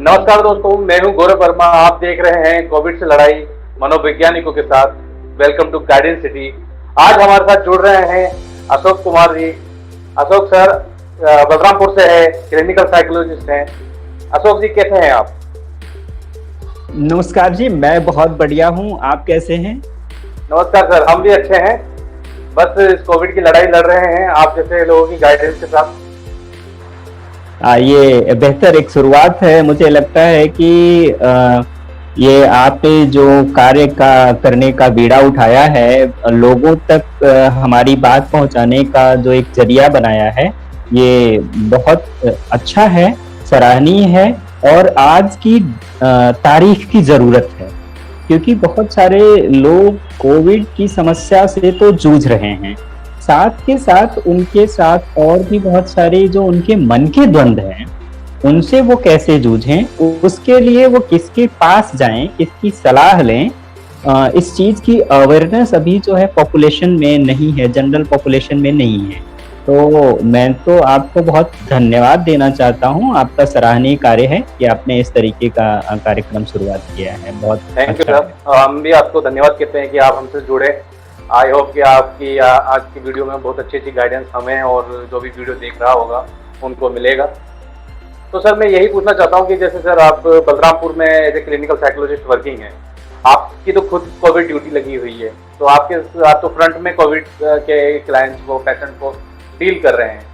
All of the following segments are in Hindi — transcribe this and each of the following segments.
नमस्कार दोस्तों, मैं हूं गौरव वर्मा। आप देख रहे हैं कोविड से लड़ाई मनोवैज्ञानिकों के साथ। Welcome to Guidance City. आज हमारे साथ जुड़ रहे हैं अशोक कुमार जी। अशोक सर बलरामपुर से है, क्लिनिकल साइकोलॉजिस्ट हैं। अशोक जी कैसे हैं आप? नमस्कार जी, मैं बहुत बढ़िया हूँ। आप कैसे हैं? नमस्कार सर, हम भी अच्छे हैं। बस इस कोविड की लड़ाई लड़ रहे हैं आप जैसे लोगों की गाइडेंस के साथ। ये बेहतर एक शुरुआत है। मुझे लगता है कि ये आपने जो कार्य का करने का बीड़ा उठाया है, लोगों तक हमारी बात पहुंचाने का जो एक जरिया बनाया है, ये बहुत अच्छा है, सराहनीय है और आज की तारीख की जरूरत है। क्योंकि बहुत सारे लोग कोविड की समस्या से तो जूझ रहे हैं, साथ के साथ उनके साथ और भी बहुत सारे जो उनके मन के द्वंद्व हैं, उनसे वो कैसे जूझें, उसके लिए वो किसके पास जाएं, किसकी सलाह लें। इस चीज की अवेयरनेस अभी जो है पॉपुलेशन में नहीं है, जनरल पॉपुलेशन में नहीं है। तो मैं तो आपको बहुत धन्यवाद देना चाहता हूं। आपका सराहनीय कार्य है कि आपने इस तरीके का कार्यक्रम शुरुआत किया है। बहुत थैंक यू अच्छा सर। हम भी आपको धन्यवाद कहते हैं कि आप हमसे जुड़े। आई होप कि आपकी आज की वीडियो में बहुत अच्छी अच्छी गाइडेंस हमें और जो भी वीडियो देख रहा होगा उनको मिलेगा। तो सर मैं यही पूछना चाहता हूँ कि जैसे सर आप बलरामपुर में as a clinical psychologist working हैं, आपकी तो खुद कोविड ड्यूटी लगी हुई है, तो आप तो फ्रंट में कोविड के क्लाइंट्स को, पेशेंट को डील कर रहे हैं।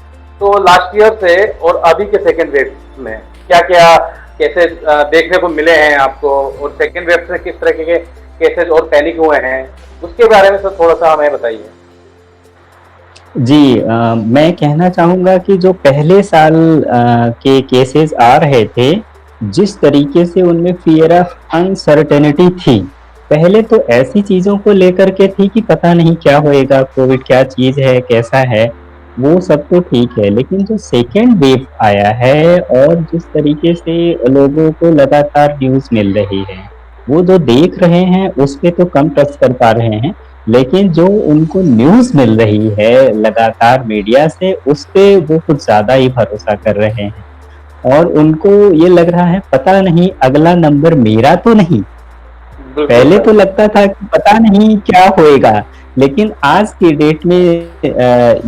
तो लास्ट ईयर से और अभी के सेकेंड वेव में क्या क्या केसेस देखने को मिले हैं आपको, और सेकेंड वेव से किस तरह के केसेस और पैनिक हुए हैं, उसके बारे में सर थोड़ा सा हमें बताइए। जी, मैं कहना चाहूँगा कि जो पहले साल के केसेस आ रहे थे, जिस तरीके से उनमें फियर ऑफ अनसर्टेनिटी थी, पहले तो ऐसी चीज़ों को लेकर के थी कि पता नहीं क्या होएगा, कोविड क्या चीज़ है, कैसा है, वो सब तो ठीक है। लेकिन जो सेकेंड वेव आया है और जिस तरीके से लोगों को लगातार न्यूज़ मिल रही है, वो जो देख रहे हैं उस पे तो कम ट्रस्ट कर पा रहे हैं, लेकिन जो उनको न्यूज़ मिल रही है लगातार मीडिया से, उस पे वो कुछ ज़्यादा ही भरोसा कर रहे हैं और उनको ये लग रहा है पता नहीं अगला नंबर मेरा तो नहीं। पहले तो लगता था कि पता नहीं क्या होएगा, लेकिन आज की डेट में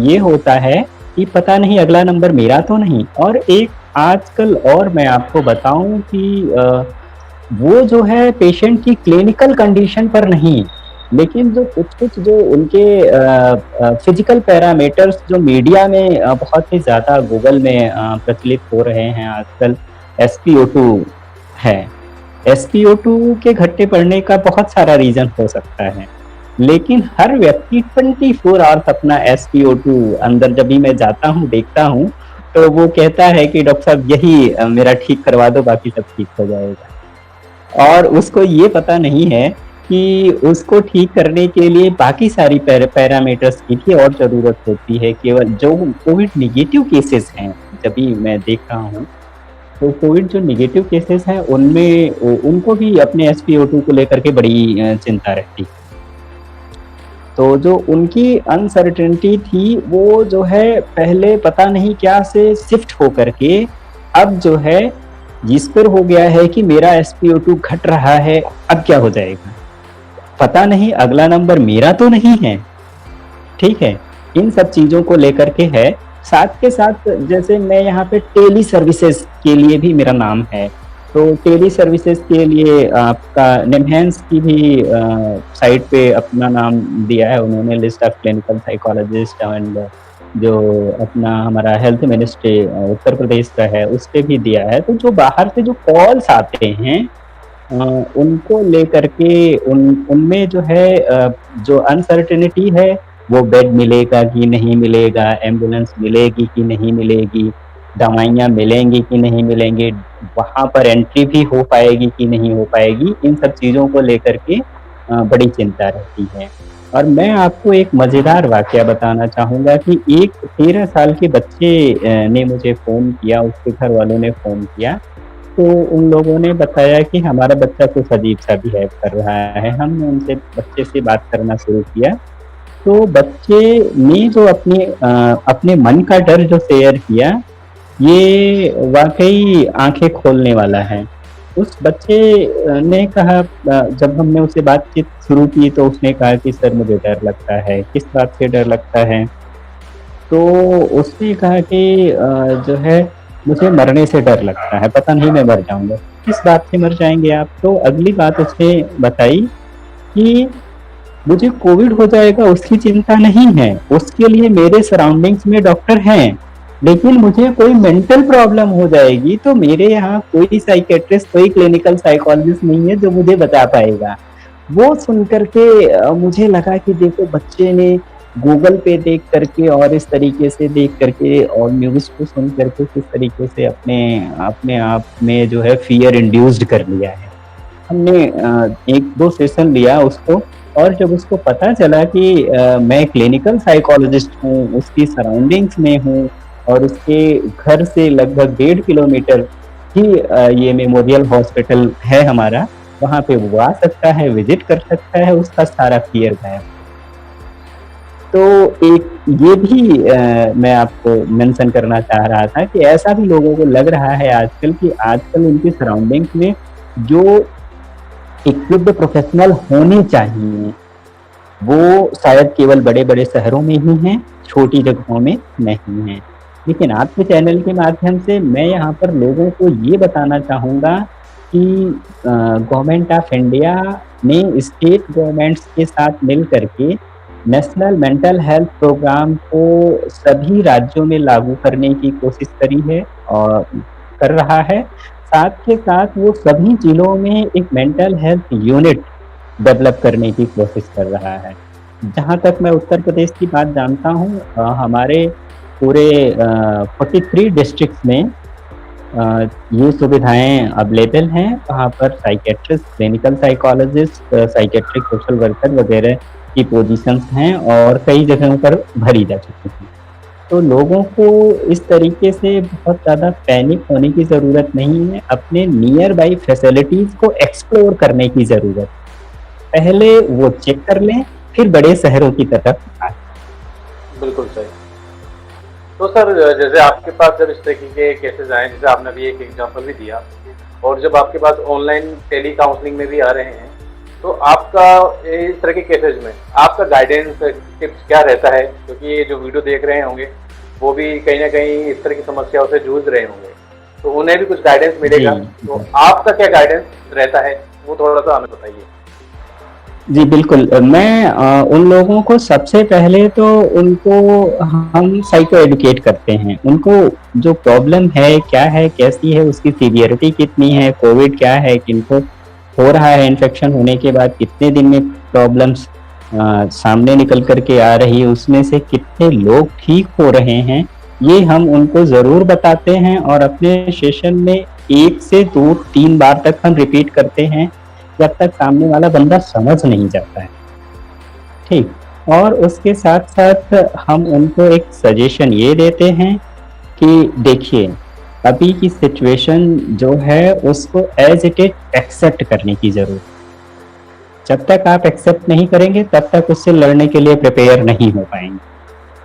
ये होता है कि पता नहीं अगला नंबर मेरा तो नहीं। और एक आजकल और मैं आपको बताऊं कि वो जो है पेशेंट की क्लिनिकल कंडीशन पर नहीं, लेकिन जो कुछ-कुछ जो उनके फिजिकल पैरामीटर्स जो मीडिया में बहुत ही ज़्यादा गूगल में प्रचलित हो रहे हैं आजकल, एसपीओ2 है। एसपीओ2 के घट्टे पड़ने का बहुत सारा रीज़न हो सकता है, लेकिन हर व्यक्ति 24 आवर्स अपना एसपीओ2 अंदर जब भी मैं जाता हूँ, देखता हूँ, तो वो कहता है कि डॉक्टर साहब यही मेरा ठीक करवा दो, बाकी सब ठीक हो जाएगा। और उसको ये पता नहीं है कि उसको ठीक करने के लिए बाकी सारी पैरामीटर्स की भी और ज़रूरत होती है। केवल जो कोविड नेगेटिव केसेस हैं, जब भी मैं देख रहा हूँ, तो कोविड जो नेगेटिव केसेस हैं उनमें उनको भी अपने एसपीओ2 को लेकर के बड़ी चिंता रहती है। तो जो उनकी अनसर्टेनिटी थी, वो जो है पहले पता नहीं क्या से शिफ्ट हो करके अब जो है जिस पर हो गया है कि मेरा एसपीओ2 घट रहा है, अब क्या हो जाएगा, पता नहीं अगला नंबर मेरा तो नहीं है। ठीक है, इन सब चीज़ों को लेकर के है। साथ के साथ जैसे मैं यहाँ पे टेली सर्विसेज के लिए भी मेरा नाम है, तो टेली सर्विसेज के लिए आपका निमहैंस की भी साइट पे अपना नाम दिया है उन्होंने, list of clinical psychologist, and जो अपना हमारा हेल्थ मिनिस्ट्री उत्तर प्रदेश का है उस पे भी दिया है। तो जो बाहर से जो कॉल्स आते हैं उनको लेकर के उनमें जो है जो अनसर्टेनिटी है, वो बेड मिलेगा कि नहीं मिलेगा, एम्बुलेंस मिलेगी कि नहीं मिलेगी, दवाइयाँ मिलेंगी कि नहीं मिलेंगी, वहाँ पर एंट्री भी हो पाएगी कि नहीं हो पाएगी, इन सब चीज़ों को लेकर के बड़ी चिंता रहती है। और मैं आपको एक मज़ेदार वाक़या बताना चाहूँगा कि एक 13 साल के बच्चे ने मुझे फ़ोन किया, उसके घर वालों ने फ़ोन किया, तो उन लोगों ने बताया कि हमारा बच्चा कुछ अजीब-सा बिहेव कर रहा है। हमने उनसे बच्चे से बात करना शुरू किया, तो बच्चे ने जो अपने मन का डर जो शेयर किया, ये वाक़ई आँखें खोलने वाला है। उस बच्चे ने कहा, जब हमने उससे बातचीत शुरू की तो उसने कहा कि सर मुझे डर लगता है। किस बात से डर लगता है? तो उसने कहा कि जो है मुझे मरने से डर लगता है, पता नहीं मैं मर जाऊँगा। किस बात से मर जाएँगे आप? तो अगली बात उसने बताई कि मुझे कोविड हो जाएगा उसकी चिंता नहीं है, उसके लिए मेरे सराउंडिंग्स में डॉक्टर हैं, लेकिन मुझे कोई मेंटल प्रॉब्लम हो जाएगी तो मेरे यहाँ कोई साइकियाट्रिस्ट, कोई क्लिनिकल साइकोलॉजिस्ट नहीं है जो मुझे बता पाएगा। वो सुन कर के मुझे लगा कि देखो बच्चे ने गूगल पे देख करके और इस तरीके से देख करके और न्यूज़ को सुन करके किस तरीके से अपने अपने आप में जो है फ़ियर इंड्यूस्ड कर लिया है। हमने 1-2 सेशन लिया उसको, और जब उसको पता चला कि मैं क्लिनिकल साइकोलॉजिस्ट हूँ, उसकी सराउंडिंग्स में हूँ और उसके घर से लगभग 1.5 किलोमीटर ही ये मेमोरियल हॉस्पिटल है हमारा, वहाँ पे वो आ सकता है, विज़िट कर सकता है, उसका सारा फ़ियर गायब। तो एक ये भी मैं आपको मेंशन करना चाह रहा था कि ऐसा भी लोगों को लग रहा है आजकल कि आजकल उनकी सराउंडिंग्स में जो इक्विप्ड प्रोफेशनल होने चाहिए, वो शायद केवल बड़े-बड़े शहरों में ही हैं, छोटी जगहों में नहीं हैं। लेकिन आपके चैनल के माध्यम से मैं यहाँ पर लोगों को ये बताना चाहूँगा कि गवर्नमेंट ऑफ इंडिया ने स्टेट गवर्नमेंट्स के साथ मिल कर के नेशनल मेंटल हेल्थ प्रोग्राम को सभी राज्यों में लागू करने की कोशिश करी है और कर रहा है। साथ के साथ वो सभी जिलों में एक मेंटल हेल्थ यूनिट डेवलप करने की कोशिश कर रहा है। जहाँ तक मैं उत्तर प्रदेश की बात जानता हूँ, हमारे पूरे 43 डिस्ट्रिक्ट्स में ये सुविधाएँ अवेलेबल हैं। वहाँ पर psychiatrist, clinical psychologist, psychiatric social worker वगैरह की पोजीशंस हैं और कई जगहों पर भरी जा चुकी हैं। तो लोगों को इस तरीके से बहुत ज़्यादा पैनिक होने की ज़रूरत नहीं है, अपने नियर बाई फैसिलिटीज़ को एक्सप्लोर करने की ज़रूरत है। पहले वो चेक कर लें, फिर बड़े शहरों की तरफ आएँ। बिल्कुल सही। तो सर जैसे आपके पास जब इस तरीके के केसेस आए, जैसे आपने अभी एक एग्जांपल भी दिया, और जब आपके पास ऑनलाइन टेली काउंसलिंग में भी आ रहे हैं, तो आपका इस तरह के केसेस में आपका गाइडेंस टिप्स क्या रहता है? क्योंकि ये जो वीडियो देख रहे होंगे वो भी कहीं ना कहीं इस तरह की समस्याओं से जूझ रहे होंगे, तो उन्हें भी कुछ गाइडेंस मिलेगा। तो आपका क्या गाइडेंस रहता है, वो थोड़ा सा हमें बताइए। जी, बिल्कुल। मैं उन लोगों को सबसे पहले तो उनको हम साइको एडुकेट करते हैं। उनको जो प्रॉब्लम है, क्या है, कैसी है, उसकी सीवियरिटी कितनी है, कोविड क्या है, किनको हो रहा है, इन्फेक्शन होने के बाद कितने दिन में प्रॉब्लम्स सामने निकल कर के आ रही है, उसमें से कितने लोग ठीक हो रहे हैं, ये हम उनको ज़रूर बताते हैं और अपने सेशन में 1 से 2-3 बार तक हम रिपीट करते हैं, जब तक सामने वाला बंदा समझ नहीं जाता है। ठीक। और उसके साथ-साथ हम उनको एक सजेशन ये देते हैं कि देखिए, अभी की सिचुएशन जो है उसको एज़ इट इज़ एक्सेप्ट करने की ज़रूरत है। जब तक आप एक्सेप्ट नहीं करेंगे तब तक उससे लड़ने के लिए प्रिपेयर नहीं हो पाएँगे।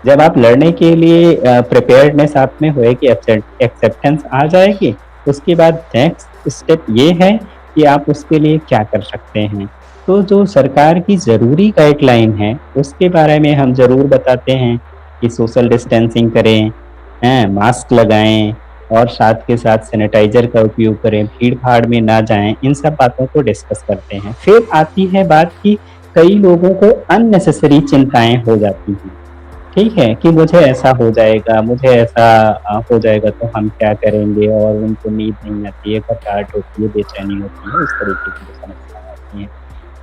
जब आप लड़ने के लिए प्रिपेयर्डनेस आप में होएगी, एक्सेप्टेंस आ जाएगी, उसके बाद नेक्स्ट स्टेप ये है कि आप उसके लिए क्या कर सकते हैं। तो जो सरकार की ज़रूरी गाइडलाइन है, उसके बारे में हम ज़रूर बताते हैं कि सोशल डिस्टेंसिंग करें, मास्क लगाएँ और साथ के साथ सैनिटाइज़र का उपयोग करें, भीड़-भाड़ में ना जाएँ, इन सब बातों को डिस्कस करते हैं। फिर आती है बात कि कई लोगों को अननेसेसरी चिंताएँ हो जाती हैं। ठीक है कि मुझे ऐसा हो जाएगा, मुझे ऐसा हो जाएगा तो हम क्या करेंगे, और उनको नींद नहीं आती है, घबराहट होती है, बेचैनी होती है, इस तरीके की जो समस्याएँ आती हैं।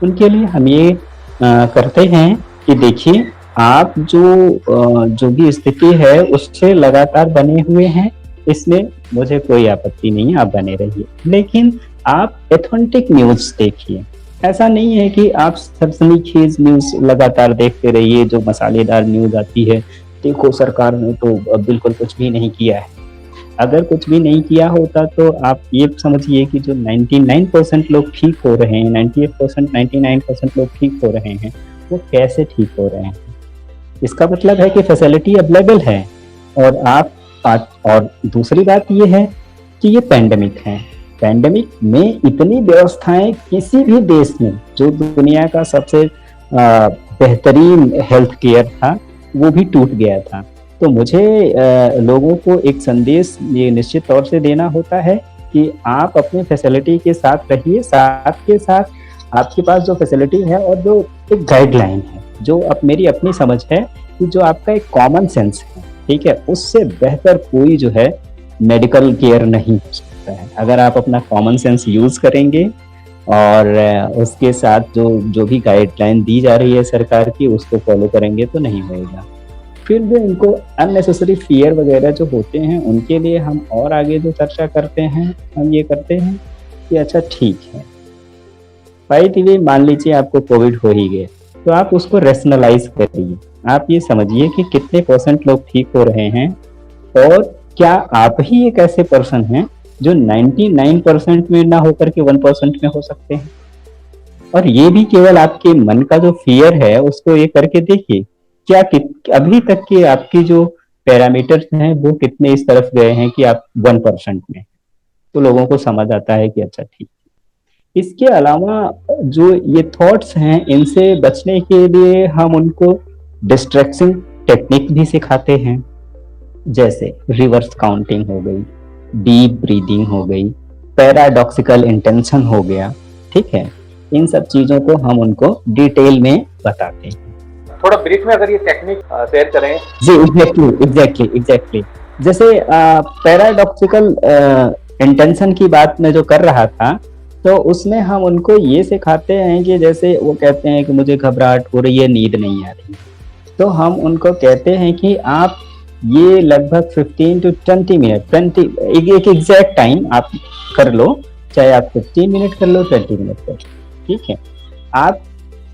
उनके लिए हम ये करते हैं कि देखिए, आप जो भी स्थिति है उससे लगातार बने हुए हैं, इसमें मुझे कोई आपत्ति नहीं है, आप बने रहिए। लेकिन आप ऑथेंटिक न्यूज़ देखिए। ऐसा नहीं है कि आप सनसनीखेज़ न्यूज़ लगातार देखते रहिए, जो मसालेदार न्यूज़ आती है, देखो सरकार ने तो बिल्कुल कुछ भी नहीं किया है। अगर कुछ भी नहीं किया होता तो आप ये समझिए कि जो 99% लोग ठीक हो रहे हैं, 98%, 99% लोग ठीक हो रहे हैं, वो कैसे ठीक हो रहे हैं? इसका मतलब है कि फैसिलिटी अवेलेबल है और आप और दूसरी बात ये है कि ये पैंडेमिक है। पैंडेमिक में इतनी व्यवस्थाएं किसी भी देश में, जो दुनिया का सबसे बेहतरीन हेल्थ केयर था, वो भी टूट गया था। तो मुझे लोगों को एक संदेश ये निश्चित तौर से देना होता है कि आप अपने फैसिलिटी के साथ रहिए, साथ के साथ आपके पास जो फैसिलिटी है और जो एक गाइडलाइन है, जो अब मेरी अपनी समझ है कि जो आपका एक कॉमन सेंस है, ठीक है, उससे बेहतर कोई जो है मेडिकल केयर नहीं हो सकता है। अगर आप अपना कॉमन सेंस यूज करेंगे और उसके साथ जो भी गाइडलाइन दी जा रही है सरकार की, उसको फॉलो करेंगे तो नहीं होएगा। फिर जो इनको अननेसेसरी फियर वगैरह जो होते हैं, उनके लिए हम और आगे जो चर्चा करते हैं, हम ये करते हैं कि अच्छा ठीक है भाई दीदी, मान लीजिए आपको कोविड हो ही गया, तो आप उसको रेशनलाइज करिए। आप ये समझिए कि कितने % लोग ठीक हो रहे हैं, और क्या आप ही एक ऐसे पर्सन हैं जो 99% में ना होकर के 1% में हो सकते हैं। और ये भी केवल आपके मन का जो फियर है उसको ये करके देखिए, क्या अभी तक के आपकी जो पैरामीटर्स हैं वो कितने इस तरफ गए हैं कि आप 1% में, तो लोगों को समझ आता है कि अच्छा ठीक। इसके अलावा जो ये थॉट्स हैं, इनसे बचने के लिए हम उनको डिस्ट्रैक्शन टेक्निक भी सिखाते हैं, जैसे रिवर्स काउंटिंग हो गई, डीप ब्रीदिंग हो गई, पैराडॉक्सिकल इंटेंशन हो गया, ठीक है। इन सब चीजों को हम उनको डिटेल में बताते हैं। थोड़ा ब्रीफ में अगर ये टेक्निक शेयर करें। जी एग्जैक्टली जैसे पैराडॉक्सिकल इंटेंशन की बात मैं जो कर रहा था, तो उसमें हम उनको ये सिखाते हैं कि जैसे वो कहते हैं कि मुझे घबराहट हो रही है, नींद नहीं आ रही, तो हम उनको कहते हैं कि आप ये लगभग 15 to 20 मिनट, एक एग्जैक्ट टाइम आप कर लो, चाहे आप 15 मिनट कर लो, 20 मिनट कर लो, ठीक है। आप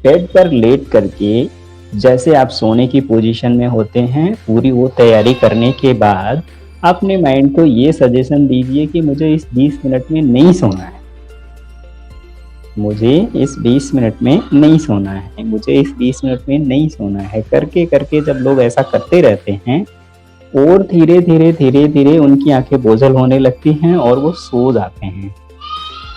बेड पर लेट करके जैसे आप सोने की पोजीशन में होते हैं, पूरी वो तैयारी करने के बाद अपने माइंड को ये सजेशन दीजिए कि मुझे इस 20 मिनट में नहीं सोना है, मुझे इस 20 मिनट में नहीं सोना है, मुझे इस 20 मिनट में नहीं सोना है। करके करके जब लोग ऐसा करते रहते हैं, और धीरे धीरे उनकी आंखें बोझल होने लगती हैं और वो सो जाते हैं,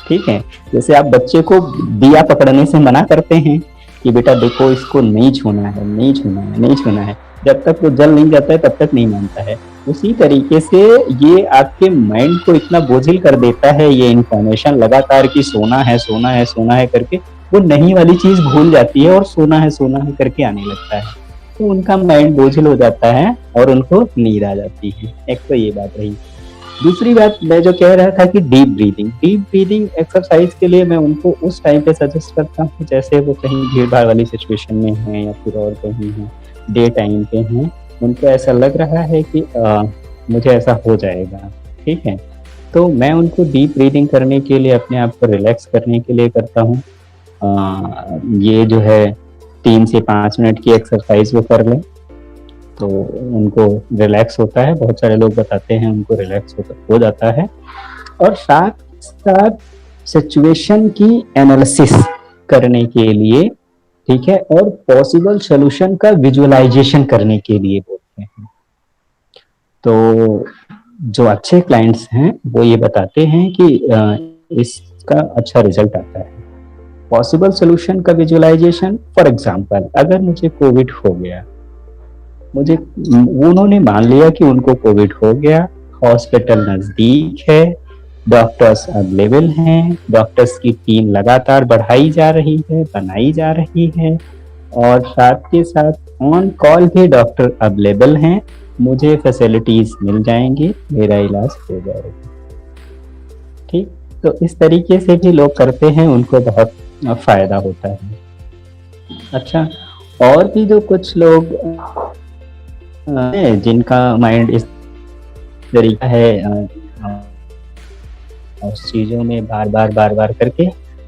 ठीक है। जैसे आप बच्चे को दिया पकड़ने से मना करते हैं कि बेटा देखो इसको नहीं छूना है, नहीं छूना है, नहीं छूना है, जब तक वो जल नहीं जाता है तब तक नहीं मानता है। उसी तरीके से ये आपके माइंड को इतना बोझिल कर देता है ये इन्फॉर्मेशन लगातार कि सोना है सोना है सोना है करके, वो नहीं वाली चीज भूल जाती है और सोना है करके आने लगता है, तो उनका माइंड बोझिल हो जाता है और उनको नींद आ जाती है। एक तो ये बात रही। दूसरी बात मैं जो कह रहा था कि डीप ब्रीदिंग एक्सरसाइज के लिए मैं उनको उस टाइम पे सजेस्ट करता हूँ जैसे वो कहीं भीड़ भाड़ वाली सिचुएशन में हैं या फिर और कहीं हैं, डे टाइम पे हैं, उनको ऐसा लग रहा है कि मुझे ऐसा हो जाएगा, ठीक है, तो मैं उनको डीप ब्रीदिंग करने के लिए, अपने आप को रिलैक्स करने के लिए करता हूँ। ये जो है 3 से 5 मिनट की एक्सरसाइज वो कर लें तो उनको रिलैक्स होता है। बहुत सारे लोग बताते हैं उनको रिलैक्स हो जाता है। और साथ साथ सिचुएशन की एनालिसिस करने के लिए, ठीक है, और पॉसिबल सॉल्यूशन का विजुअलाइजेशन करने के लिए बोलते हैं। तो जो अच्छे क्लाइंट्स हैं वो ये बताते हैं कि इसका अच्छा रिजल्ट आता है। पॉसिबल सॉल्यूशन का विजुअलाइजेशन, फॉर एग्जांपल अगर मुझे कोविड हो गया, उन्होंने मान लिया कि उनको कोविड हो गया, हॉस्पिटल नजदीक है, डॉक्टर्स अवेलेबल हैं, डॉक्टर्स की टीम लगातार बढ़ाई जा रही है, बनाई जा रही है, और साथ के साथ ऑन कॉल भी डॉक्टर अवेलेबल हैं, मुझे फैसिलिटीज मिल जाएंगी, मेरा इलाज हो जाएगा, ठीक। तो इस तरीके से भी लोग करते हैं, उनको बहुत फायदा होता है। अच्छा, और भी जो कुछ लोग जिनका माइंड इस तरीका है उस चीजों में बार बार करके,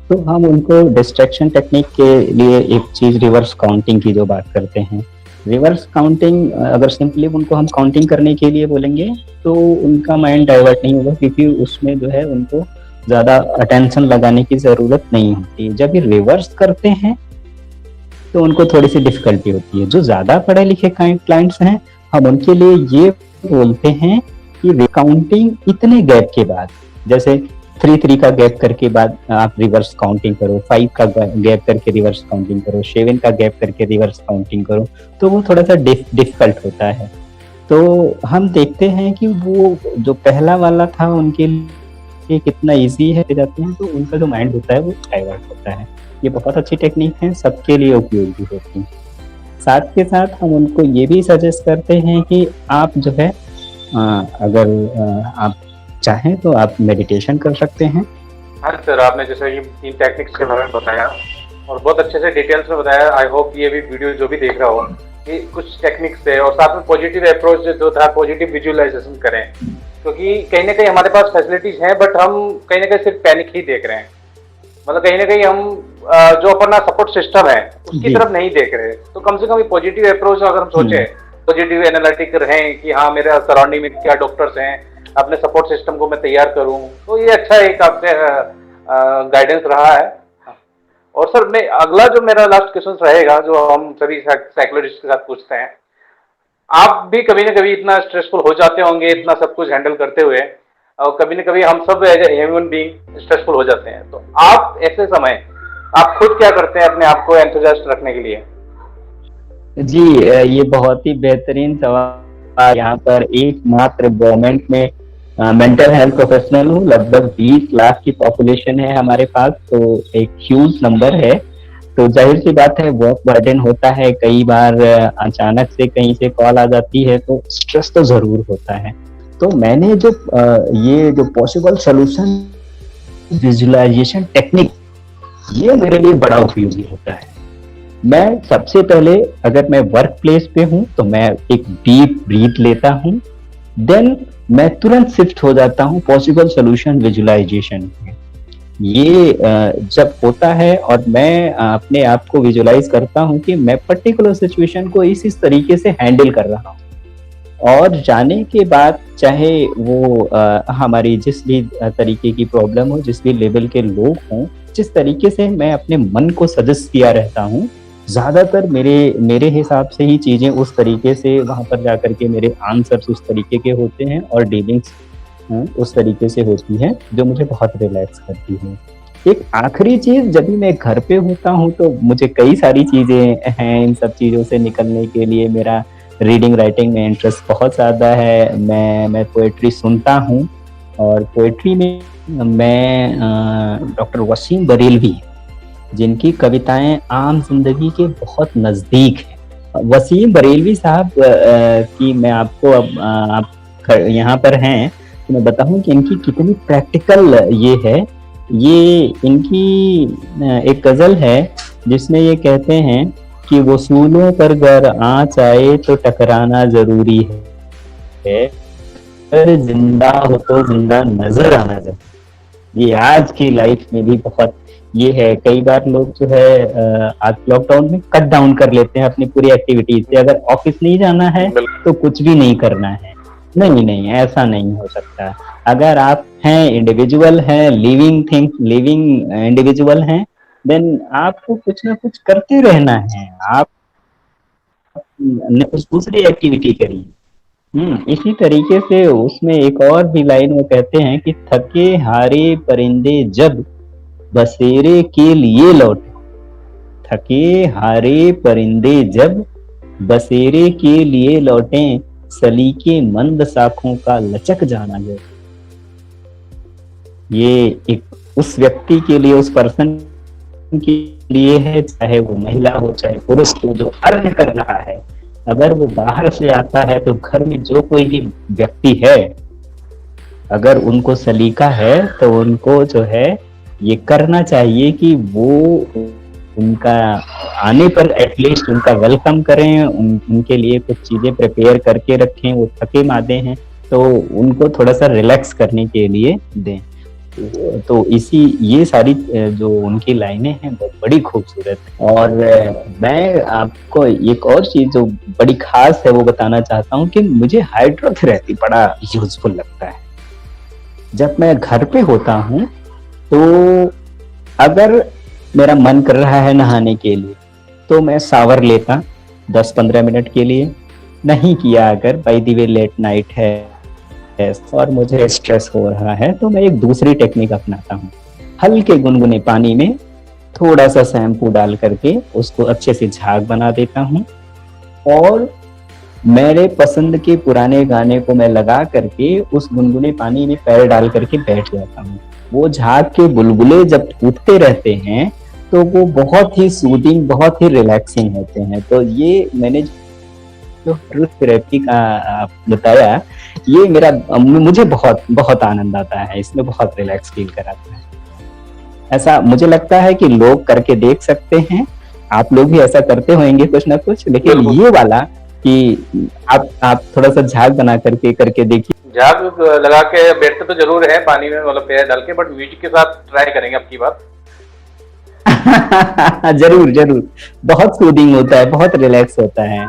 तो हम उनको डिस्ट्रैक्शन टेक्निक के लिए एक चीज रिवर्स काउंटिंग की जो बात करते हैं। रिवर्स काउंटिंग, अगर सिंपली उनको हम काउंटिंग करने के लिए बोलेंगे तो उनका माइंड डाइवर्ट नहीं होगा, क्योंकि उसमें जो है उनको ज्यादा अटेंशन लगाने की जरूरत नहीं होती। जब ये रिवर्स करते हैं तो उनको थोड़ी सी डिफिकल्टी होती है। जो ज्यादा पढ़े लिखे क्लाइंट्स हैं, हम उनके लिए ये बोलते हैं कि काउंटिंग इतने गैप के बाद, जैसे 3 का गैप करके बाद आप रिवर्स काउंटिंग करो, 5 का गैप करके रिवर्स काउंटिंग करो, 7 का गैप करके रिवर्स काउंटिंग करो, तो वो थोड़ा सा डिफिकल्ट होता है। तो हम देखते हैं कि वो जो पहला वाला था उनके लिए कितना इजी है जाते हैं, तो उनका जो माइंड होता है वो डाइवर्ट होता है। ये बहुत अच्छी टेक्निक है, सबके लिए उपयोगी होती है। साथ के साथ हम उनको ये भी सजेस्ट करते हैं कि आप जो है अगर आप चाहें तो आप मेडिटेशन कर सकते हैं। हाँ सर, आपने जैसे ये 3 टेक्निक्स के बारे में बताया और बहुत अच्छे से डिटेल्स में बताया। आई होप ये भी वीडियो जो भी देख रहा हो कि कुछ टेक्निक्स है और साथ में पॉजिटिव अप्रोच जो था, पॉजिटिव विजुअलाइजेशन करें, क्योंकि कहीं ना कहीं हमारे पास फैसिलिटीज हैं बट हम कहीं ना कहीं सिर्फ पैनिक ही देख रहे हैं। मतलब कहीं ना कहीं हम जो अपना सपोर्ट सिस्टम है उसकी तरफ नहीं देख रहे। तो कम से कम पॉजिटिव अप्रोच अगर हम सोचे, पॉजिटिव एनालिटिक रहें कि हाँ मेरे सराउंडिंग में क्या डॉक्टर्स हैं, अपने सपोर्ट सिस्टम को मैं तैयार करूं, तो ये अच्छा एक आपसे गाइडेंस रहा है। और सर मैं अगला जो मेरा लास्ट क्वेश्चन रहेगा जो हम सभी साइकोलॉजिस्ट के साथ पूछते हैं, आप भी कभी ना कभी इतना स्ट्रेसफुल हो जाते होंगे इतना सब कुछ हैंडल करते हुए, और कभी ना कभी हम सब as a human being stressful हो जाते हैं, तो आप ऐसे समय आप खुद क्या करते हैं अपने आप को एंथुसियास्ट रखने के लिए? जी, ये बहुत ही बेहतरीन सवाल। यहाँ पर एकमात्र गवर्नमेंट में मेंटल हेल्थ प्रोफेशनल हूँ, लगभग 20 लाख की पॉपुलेशन है हमारे पास, तो एक ह्यूज नंबर है। तो जाहिर सी बात है वर्क बर्डन होता है, कई बार अचानक से कहीं से कॉल आ जाती है तो स्ट्रेस तो जरूर होता है। तो मैंने जो ये जो पॉसिबल सोल्यूशन विजुअलाइजेशन टेक्निक, ये मेरे लिए बड़ा उपयोगी होता है। मैं सबसे पहले अगर मैं वर्क प्लेस पे हूँ तो मैं एक डीप ब्रीथ लेता हूँ, देन मैं तुरंत शिफ्ट हो जाता हूँ पॉसिबल सोल्यूशन विजुअलाइजेशन में। ये जब होता है और मैं अपने आप को विजुअलाइज करता हूँ कि मैं पर्टिकुलर सिचुएशन को इस तरीके से हैंडल कर रहा हूँ, और जाने के बाद चाहे वो हमारी जिस भी तरीके की प्रॉब्लम हो, जिस भी लेवल के लोग हों, जिस तरीके से मैं अपने मन को सजेस्ट किया रहता हूँ, ज्यादातर मेरे हिसाब से ही चीजें उस तरीके से वहां पर जाकर के मेरे आंसर्स उस तरीके के होते हैं और डीलिंग्स उस तरीके से होती है जो मुझे बहुत रिलैक्स करती है। एक आखिरी चीज, जब भी मैं घर पे होता हूँ तो मुझे कई सारी चीजें हैं, इन सब चीजों से निकलने के लिए मेरा रीडिंग राइटिंग में इंटरेस्ट बहुत ज्यादा है। मैं पोएट्री सुनता हूँ, और पोएट्री में मैं डॉक्टर वसीम बरेलवी, जिनकी कविताएं आम जिंदगी के बहुत नजदीक है। वसीम बरेलवी साहब की मैं आपको अब आप यहाँ पर हैं तो मैं बताऊं कि इनकी कितनी प्रैक्टिकल ये है। ये इनकी एक गजल है जिसमें ये कहते हैं कि वसूलों पर गर आँच आए तो टकराना जरूरी है, अगर जिंदा हो तो जिंदा नजर आना जरूरी। ये आज की लाइफ में भी बहुत ये है। कई बार लोग जो है आज लॉकडाउन में कट डाउन कर लेते हैं अपनी पूरी एक्टिविटीज से, अगर ऑफिस नहीं जाना है तो कुछ भी नहीं करना है। नहीं, ऐसा नहीं हो सकता। अगर आप हैं इंडिविजुअल हैं, लिविंग इंडिविजुअल हैं, देन आपको कुछ ना कुछ करते रहना है। आप कुछ दूसरी एक्टिविटी करिए। इसी तरीके से उसमें एक और भी लाइन वो कहते हैं कि थके हारे परिंदे जब बसेरे के लिए लौटे, थके हारे परिंदे जब बसेरे के लिए लौटे, सलीके मंद शाखों का लचक जाना जरूरी। ये एक उस व्यक्ति के लिए, उस पर्सन के लिए है, चाहे वो महिला हो चाहे पुरुष हो, जो अर्न कर रहा है। अगर वो बाहर से आता है तो घर में जो कोई भी व्यक्ति है, अगर उनको सलीका है तो उनको जो है ये करना चाहिए कि वो उनका आने पर एटलीस्ट उनका वेलकम करें, उनके लिए कुछ चीजें प्रिपेयर करके रखें। वो थके मादे हैं तो उनको थोड़ा सा रिलैक्स करने के लिए दें। तो ये सारी जो उनकी लाइनें हैं बहुत बड़ी खूबसूरत है। और मैं आपको एक और चीज जो बड़ी खास है वो बताना चाहता हूँ कि मुझे हाइड्रोथेरेपी बड़ा यूजफुल लगता है। जब मैं घर पे होता हूँ तो अगर मेरा मन कर रहा है नहाने के लिए तो मैं शावर लेता 10-15 मिनट के लिए। नहीं किया अगर by the way late night है और मुझे स्ट्रेस हो रहा है, तो मैं एक दूसरी टेक्निक अपनाता हूँ। हल्के गुनगुने पानी में थोड़ा सा शैम्पू डाल करके उसको अच्छे से झाग बना देता हूँ और मेरे पसंद के पुराने गाने को मैं लगा करके उस गुनगुने पानी में पैर डाल करके बैठ जाता हूँ। वो झाग के बुलबुले जब टूटते रहते हैं तो वो बहुत ही सूदिंग, बहुत ही रिलैक्सिंग होते हैं। तो ये मैंने जो थेरेपी का बताया, ये मेरा मुझे बहुत बहुत आनंद आता है, इसमें बहुत रिलैक्स फील कराता है। ऐसा मुझे लगता है कि लोग करके देख सकते हैं, आप लोग भी ऐसा करते होंगे कुछ ना कुछ, लेकिन ये वाला कि आप थोड़ा सा झाग बना करके देखिए। झाग लगा के बैठते तो जरूर है पानी में, मतलब पैर डाल के, बट म्यूजिक के साथ ट्राई करेंगे अब की बार। जरूर जरूर, बहुत सूदिंग होता है, बहुत रिलैक्स होता है।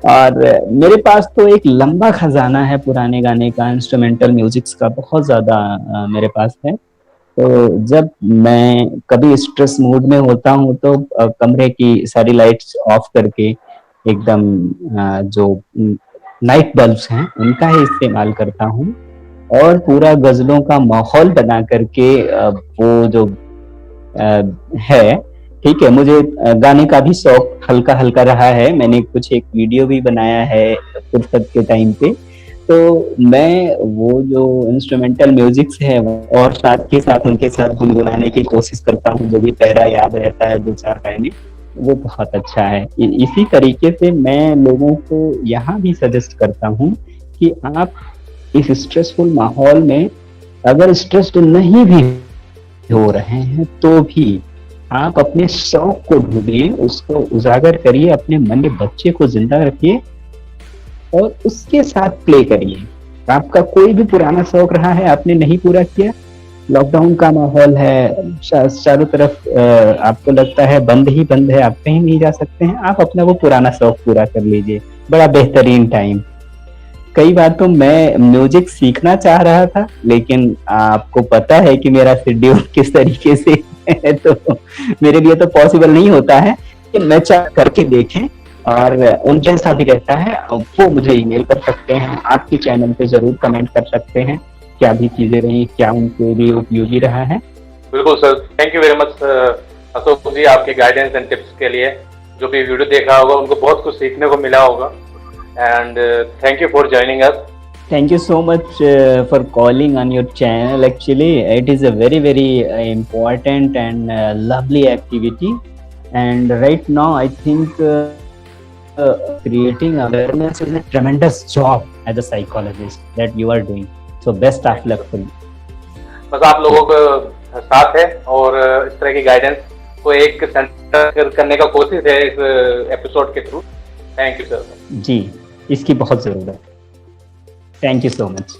और मेरे पास तो एक लंबा खजाना है पुराने गाने का, इंस्ट्रूमेंटल म्यूजिक्स का बहुत ज्यादा मेरे पास है। तो जब मैं कभी स्ट्रेस मूड में होता हूँ तो कमरे की सारी लाइट्स ऑफ करके एकदम जो नाइट बल्ब्स हैं उनका ही इस्तेमाल करता हूँ और पूरा गजलों का माहौल बना करके वो जो है, ठीक है, मुझे गाने का भी शौक हल्का हल्का रहा है। मैंने कुछ एक वीडियो भी बनाया है फुर्सत के टाइम पे। तो मैं वो जो इंस्ट्रूमेंटल म्यूजिक्स है और साथ के साथ उनके साथ गुनगुनाने की कोशिश करता हूँ, जो भी पैरा याद रहता है 2-4 लाइनें, वो बहुत अच्छा है। इसी तरीके से मैं लोगों को यहाँ भी सजेस्ट करता हूँ कि आप इस स्ट्रेसफुल माहौल में अगर स्ट्रेस्ड नहीं भी हो रहे हैं तो भी आप अपने शौक को ढूंढिए, उसको उजागर करिए, अपने मन के बच्चे को जिंदा रखिए और उसके साथ प्ले करिए। आपका कोई भी पुराना शौक रहा है आपने नहीं पूरा किया, लॉकडाउन का माहौल है, चारों तरफ आपको लगता है बंद ही बंद है, आप कहीं नहीं जा सकते हैं, आप अपना वो पुराना शौक पूरा कर लीजिए, बड़ा बेहतरीन टाइम। कई बार तो मैं म्यूजिक सीखना चाह रहा था, लेकिन आपको पता है कि मेरा शेड्यूल किस तरीके से है, तो मेरे लिए तो पॉसिबल नहीं होता है कि मैं चाह करके देखें। और उन जैसा भी रहता है वो मुझे ईमेल कर सकते हैं, आपके चैनल पे जरूर कमेंट कर सकते हैं क्या भी चीजें रही, क्या उनके लिए उपयोगी रहा है। बिल्कुल sir, thank you very much Ashok ji, आपके गाइडेंस एंड टिप्स के लिए। जो भी वीडियो देखा होगा उनको बहुत कुछ सीखने को मिला होगा। And thank you for joining us. Thank you so much for calling on your channel. Actually, it is a very, very important and lovely activity. And right now, I think creating awareness is a tremendous job as a psychologist that you are doing. So best of luck for you. बस आप लोगों को साथ है और इस तरह की गाइडेंस को एक सेंटर करने का कोशिश है इस एपिसोड के थ्रू। Thank you sir. जी, इसकी बहुत जरूरत है। Thank you so much.